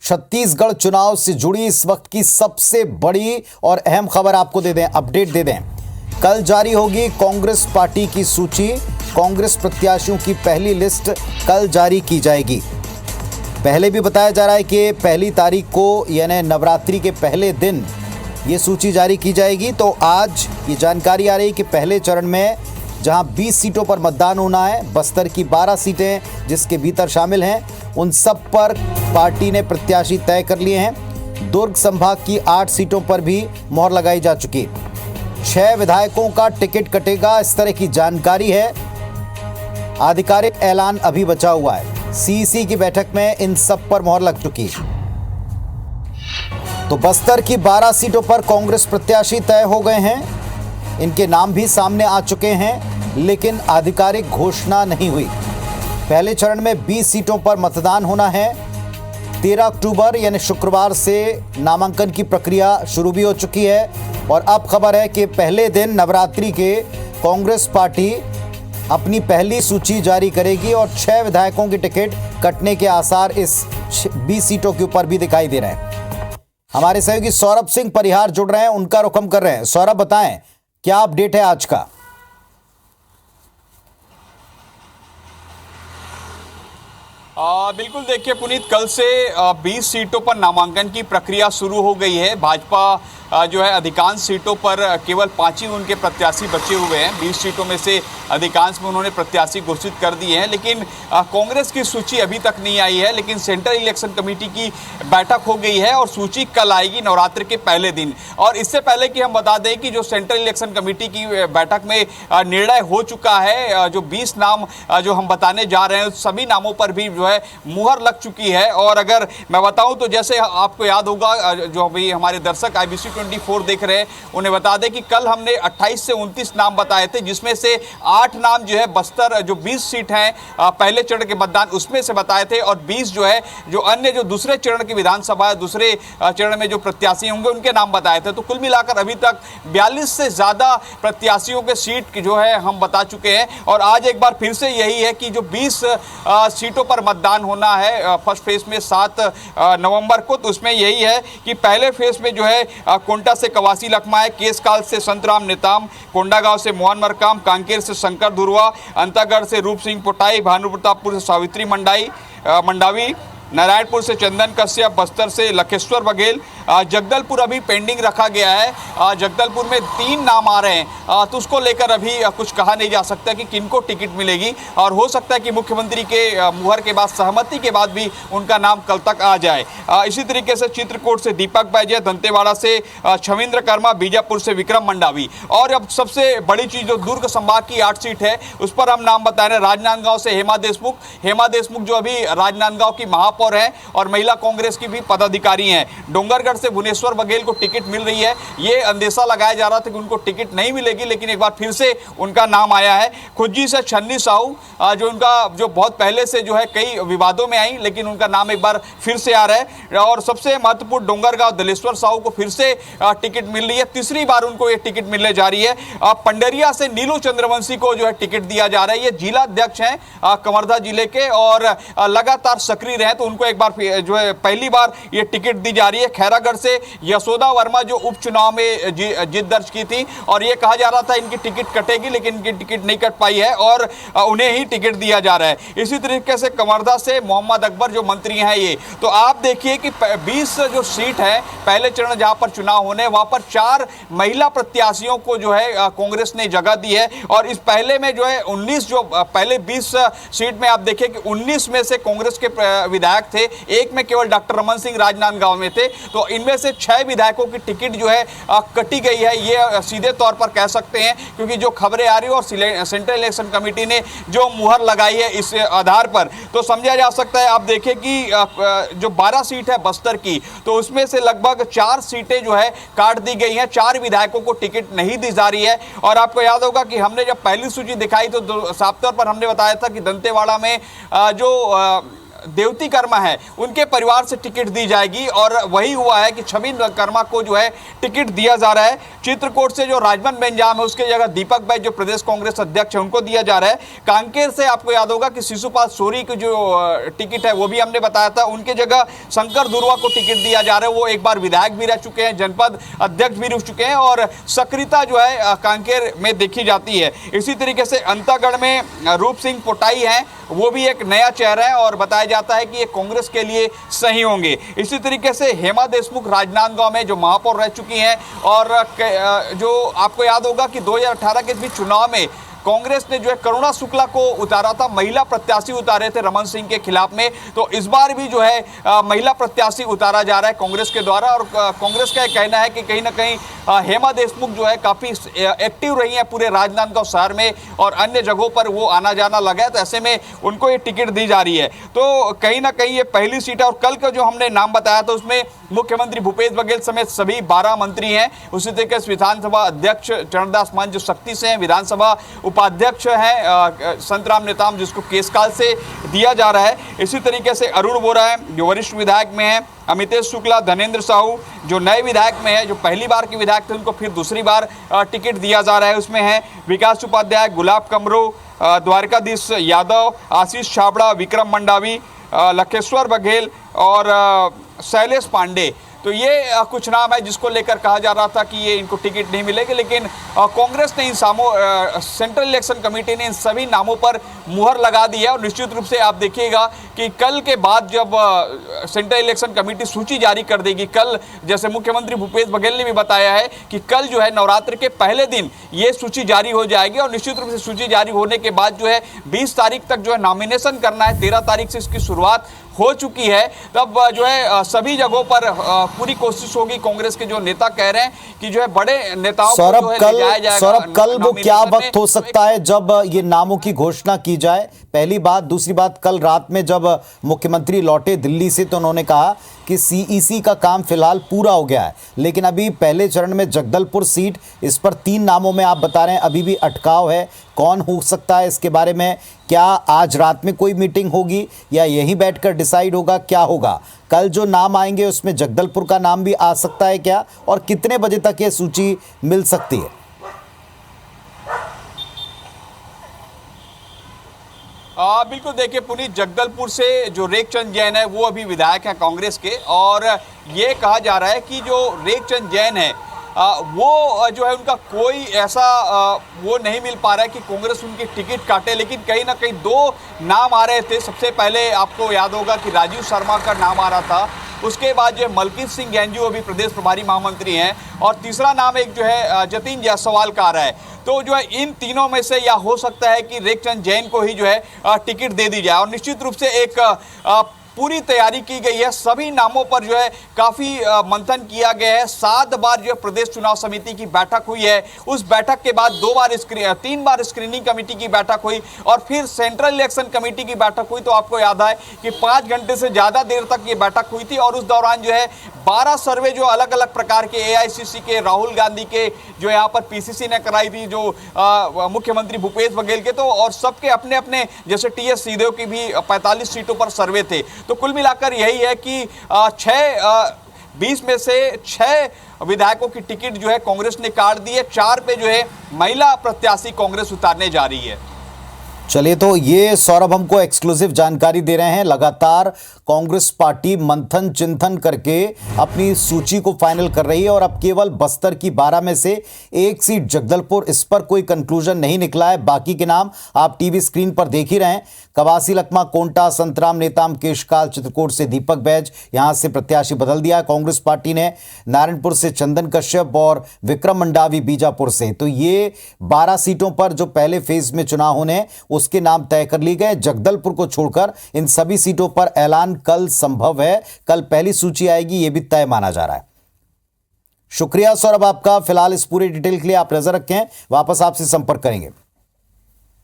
छत्तीसगढ़ चुनाव से जुड़ी इस वक्त की सबसे बड़ी और अहम खबर आपको दे दें, अपडेट दे दें। कल जारी होगी कांग्रेस पार्टी की सूची। कांग्रेस प्रत्याशियों की पहली लिस्ट कल जारी की जाएगी। पहले भी बताया जा रहा है कि पहली तारीख को यानी नवरात्रि के पहले दिन ये सूची जारी की जाएगी। तो आज ये जानकारी आ रही है कि पहले चरण में जहां 20 सीटों पर मतदान होना है, बस्तर की 12 सीटें जिसके भीतर शामिल हैं, उन सब पर पार्टी ने प्रत्याशी तय कर लिए हैं। दुर्ग संभाग की 8 सीटों पर भी मोहर लगाई जा चुकी। 6 विधायकों का टिकट कटेगा, इस तरह की जानकारी है। आधिकारिक ऐलान अभी बचा हुआ है। सीईसी की बैठक में इन सब पर मोहर लग चुकी। तो बस्तर की 12 सीटों पर कांग्रेस प्रत्याशी तय हो गए हैं। इनके नाम भी सामने आ चुके हैं, लेकिन आधिकारिक घोषणा नहीं हुई। पहले चरण में 20 सीटों पर मतदान होना है। 13 अक्टूबर यानी शुक्रवार से नामांकन की प्रक्रिया शुरू भी हो चुकी है। और अब खबर है कि पहले दिन नवरात्रि के कांग्रेस पार्टी अपनी पहली सूची जारी करेगी और 6 विधायकों की टिकट कटने के आसार इस 20 सीटों के ऊपर भी दिखाई दे रहे हैं। हमारे सहयोगी सौरभ सिंह परिहार जुड़ रहे हैं, उनका रुख हम कर रहे हैं। सौरभ, बताएं क्या अपडेट है आज का? बिल्कुल, देखिए पुनीत, कल से 20 सीटों पर नामांकन की प्रक्रिया शुरू हो गई है। भाजपा जो है अधिकांश सीटों पर केवल 5 ही उनके प्रत्याशी बचे हुए हैं। 20 सीटों में से अधिकांश में उन्होंने प्रत्याशी घोषित कर दिए हैं, लेकिन कांग्रेस की सूची अभी तक नहीं आई है। लेकिन सेंट्रल इलेक्शन कमेटी की बैठक हो गई है और सूची कल आएगी नवरात्र के पहले दिन। और इससे पहले कि हम बता दें कि जो सेंट्रल इलेक्शन कमेटी की बैठक में निर्णय हो चुका है, जो 20 नाम जो हम बताने जा रहे हैं, सभी नामों पर भी जो है मुहर लग चुकी है। और अगर मैं बताऊं तो जैसे आपको याद होगा, जो अभी हमारे दर्शक IBC 24 देख रहे हैं, उन्हें बता दें कि कल हमने 28 से 29 नाम बताए थे, जिसमें से 8 नाम जो है बस्तर जो 20 सीट हैं पहले चरण के मतदान उसमें से बताए थे, और 20 जो है जो अन्य जो दूसरे चरण की विधानसभा दूसरे चरण में जो प्रत्याशी होंगे उनके नाम बताए थे। तो कुल मिलाकर अभी तक 42 से ज्यादा प्रत्याशियों के सीट जो है हम बता चुके हैं। और आज एक बार फिर से यही है कि जो 20 सीटों पर मतदान होना है फर्स्ट फेज में 7 नवंबर को, तो उसमें यही है कि पहले फेज में जो है कोंटा से कवासी लखमा, केसकाल से संतराम नेताम, कोंडागांव से मोहन मरकाम, कांकेर से शंकर धुरवा, अंतागढ़ से रूप सिंह पोटाई, भानुप्रतापपुर से सावित्री मंडावी, नारायणपुर से चंदन कश्यप, बस्तर से लखेश्वर बघेल, जगदलपुर अभी पेंडिंग रखा गया है। जगदलपुर में 3 नाम आ रहे हैं, तो उसको लेकर अभी कुछ कहा नहीं जा सकता कि किनको टिकट मिलेगी। और हो सकता है कि मुख्यमंत्री के मुहर के बाद, सहमति के बाद भी उनका नाम कल तक आ जाए। इसी तरीके से चित्रकूट से दीपक बैजय, दंतेवाड़ा से छविंद्र कर्मा, बीजापुर से विक्रम मंडावी। और अब सबसे बड़ी चीज़ जो दुर्ग संभाग की 8 सीट है, उस पर हम नाम बता रहे हैं। राजनांदगांव से हेमा देशमुख जो अभी राजनांदगांव की महापौर है और महिला कांग्रेस की भी पदाधिकारी हैं। डोंगरगढ़ से भुवनेश्वर बघेल को टिकट मिल रही है। ये अंदेशा लगाया जा रहा था कि उनको टिकट नहीं मिलेगी, लेकिन एक बार फिर से उनका नाम आया है। खुज्जी से छन्नी साहू, जो उनका जो बहुत पहले से जो है कई विवादों में आई, लेकिन उनका नाम एक बार फिर से आ रहा है। और सबसे महत्वपूर्ण डोंगरगांव दलेश्वर साहू को फिर से टिकट मिल रही है। तीसरी बार उनको ये टिकट मिलने जा रही है। पंडरिया से नीलू चंद्रवंशी को जो है टिकट दिया जा रहा है। ये जिला अध्यक्ष हैं कवर्धा जिले के और लगातार सक्रिय रहे, तो उनको एक बार जो है पहली बार ये टिकट दी जा रही है। खैरागढ़ से यशोदा वर्मा जो उपचुनाव में जीत दर्ज की थी, और ये कहा जा रहा था इनकी टिकट कटेगी, लेकिन इनकी टिकट नहीं कट पाई है और उन्हें ही टिकट दिया जा रहा है। इसी तरीके से कवर्धा से मोहम्मद अकबर जो मंत्री हैं ये, तो आप देखिए कि 20 जो सीट है पहले चरण जहां पर चुनाव होने, वहां पर 4 महिला प्रत्याशियों को जो है कांग्रेस ने जगह दी है। और इस पहले में जो है 19 जो पहले 20 सीट में आप देखिए कि 19 में से कांग्रेस के विधायक थे, एक में केवल डॉक्टर रमन सिंह राजनांदगांव में थे। तो इनमें से 6 विधायकों की टिकट जो है कटी गई है, ये सीधे तौर पर कह सकते हैं, क्योंकि जो खबरें आ रही है और सेंट्रल इलेक्शन कमेटी ने जो मुहर लगाई है इस आधार पर, तो समझा जा सकता है। आप देखें कि जो 12 सीट है बस्तर की, तो उसमें से लगभग 4 सीटें जो है काट दी गई हैं। 4 विधायकों को टिकट नहीं दी जा रही है। और आपको याद होगा कि हमने जब पहली सूची दिखाई तो साफ तौर पर हमने बताया था कि दंतेवाड़ा में जो देवती कर्मा है उनके परिवार से टिकट दी जाएगी। और वही हुआ है कि छवि कर्मा को जो है टिकट दिया जा रहा है। चित्रकूट से जो राजमन बेंजाम है उसके जगह दीपक बैज जो प्रदेश कांग्रेस अध्यक्ष है उनको दिया जा रहा है। कांकेर से आपको याद होगा कि शिशुपाल सोरी की जो टिकट है वो भी हमने बताया था, उनके जगह शंकर दुर्वा को टिकट दिया जा रहा है। वो एक बार विधायक भी रह चुके हैं, जनपद अध्यक्ष भी रह चुके हैं और सक्रियता जो है कांकेर में देखी जाती है। इसी तरीके से अंतागढ़ में रूप सिंह पोटाई हैं, वो भी एक नया चेहरा है और बताया जाता है कि ये कांग्रेस के लिए सही होंगे। इसी तरीके से हेमा देशमुख राजनांदगांव में जो महापौर रह चुकी हैं और जो आपको याद होगा कि 2018 के बीच चुनाव में कांग्रेस ने जो है करुणा शुक्ला को उतारा था, महिला प्रत्याशी उतारे थे रमन सिंह के खिलाफ में। तो इस बार भी जो है महिला प्रत्याशी उतारा जा रहा है कांग्रेस के द्वारा। और कांग्रेस का कहना है कि कहीं ना कहीं हेमा देशमुख जो है काफ़ी एक्टिव रही हैं पूरे राजनांदगांव शहर में और अन्य जगहों पर वो आना जाना लगा है, तो ऐसे में उनको ये टिकट दी जा रही है। तो कहीं ना कहीं ये पहली सीट है। और कल का जो हमने नाम बताया था उसमें मुख्यमंत्री भूपेश बघेल समेत सभी 12 मंत्री हैं। उसी तरीके से विधानसभा अध्यक्ष चरणदास मान जो शक्ति से हैं, विधानसभा उपाध्यक्ष हैं संतराम नेताम जिसको केसकाल से दिया जा रहा है। इसी तरीके से अरुण बोरा है जो वरिष्ठ विधायक में है, अमितेश शुक्ला, धनेंद्र साहू जो नए विधायक में है, जो पहली बार के विधायक थे उनको फिर दूसरी बार टिकट दिया जा रहा है। उसमें है विकास उपाध्याय, गुलाब कमरो, द्वारकाधीश यादव, आशीष छाबड़ा, विक्रम मंडावी, लखेश्वर बघेल और शैलेश पांडे। तो ये कुछ नाम है जिसको लेकर कहा जा रहा था कि ये इनको टिकट नहीं मिलेगी, लेकिन कांग्रेस ने इन सेंट्रल इलेक्शन कमेटी ने इन सभी नामों पर मुहर लगा दी है। और निश्चित रूप से आप देखिएगा कि कल के बाद जब सेंट्रल इलेक्शन कमेटी सूची जारी कर देगी, कल जैसे मुख्यमंत्री भूपेश बघेल ने भी बताया है कि कल जो है नवरात्र के पहले दिन ये सूची जारी हो जाएगी। और निश्चित रूप से सूची जारी होने के बाद जो है 20 तारीख तक जो है नॉमिनेशन करना है, 13 तारीख से इसकी शुरुआत हो चुकी है। तब जो है सभी जगहों पर पूरी कोशिश होगी। कांग्रेस के जो नेता कह रहे हैं कि जो है बड़े नेताओं को जो है ले जाया जाएगा। सौरभ, कल वो क्या वक्त हो सकता है जब ये नामों की घोषणा की जाए? पहली बात। दूसरी बात, कल रात में जब मुख्यमंत्री लौटे दिल्ली से तो उन्होंने कहा कि सीईसी का काम फिलहाल पूरा हो गया है, लेकिन अभी पहले चरण में जगदलपुर सीट, इस पर 3 नामों में आप बता रहे हैं अभी भी अटकाव है। कौन हो सकता है इसके बारे में क्या आज रात में कोई मीटिंग होगी या यहीं बैठकर डिसाइड होगा क्या होगा? कल जो नाम आएंगे उसमें जगदलपुर का नाम भी आ सकता है क्या, और कितने बजे तक ये सूची मिल सकती है? बिल्कुल, देखिए पुनीत, जगदलपुर से जो रेखचंद जैन है वो अभी विधायक हैं कांग्रेस के। और ये कहा जा रहा है कि जो रेखचंद जैन है वो जो है उनका कोई ऐसा वो नहीं मिल पा रहा है कि कांग्रेस उनकी टिकट काटे। लेकिन कहीं ना कहीं 2 नाम आ रहे थे। सबसे पहले आपको याद होगा कि राजीव शर्मा का नाम आ रहा था, उसके बाद जो मलकीत सिंह गैंजू अभी प्रदेश प्रभारी महामंत्री हैं, और तीसरा नाम एक जो है जतिन जायसवाल का आ रहा है। तो जो है इन तीनों में से या हो सकता है कि रेखचंद जैन को ही जो है टिकट दे दी जाए। और निश्चित रूप से एक पूरी तैयारी की गई है। सभी नामों पर जो है काफ़ी मंथन किया गया है। 7 बार जो है प्रदेश चुनाव समिति की बैठक हुई है। उस बैठक के बाद 3 बार स्क्रीनिंग कमेटी की बैठक हुई और फिर सेंट्रल इलेक्शन कमेटी की बैठक हुई। तो आपको याद है कि 5 घंटे से ज़्यादा देर तक ये बैठक हुई थी। और उस दौरान जो है 12 सर्वे जो अलग अलग प्रकार के AICC के, राहुल गांधी के, जो यहाँ पर PCC ने कराई थी, जो मुख्यमंत्री भूपेश बघेल के, तो और सबके अपने अपने, जैसे TS सिंहदेव की भी 45 सीटों पर सर्वे थे। तो कुल मिलाकर यही है कि 20 में से 6 विधायकों की टिकट जो है कांग्रेस ने काट दी है। 4 पे जो है महिला प्रत्याशी कांग्रेस उतारने जा रही है। चलिए, तो ये सौरभ हमको एक्सक्लूसिव जानकारी दे रहे हैं। लगातार कांग्रेस पार्टी मंथन चिंतन करके अपनी सूची को फाइनल कर रही है और अब केवल बस्तर की 12 में से 1 सीट जगदलपुर, इस पर कोई कंक्लूजन नहीं निकला है। बाकी के नाम आप टीवी स्क्रीन पर देख ही रहे हैं। कवासी लखमा कोंटा, संतराम नेताम केशकाल, चित्रकूट से दीपक बैज, यहां से प्रत्याशी बदल दिया कांग्रेस पार्टी ने। नारायणपुर से चंदन कश्यप और विक्रम मंडावी बीजापुर से। तो ये 12 सीटों पर जो पहले फेज में चुनाव होने उसके नाम तय कर लिए गए। जगदलपुर को छोड़कर इन सभी सीटों पर ऐलान कल संभव है। कल पहली सूची आएगी, यह भी तय माना जा रहा है। शुक्रिया सौरभ आपका फिलहाल इस पूरे डिटेल के लिए। आप नजर रखें, वापस आपसे संपर्क करेंगे।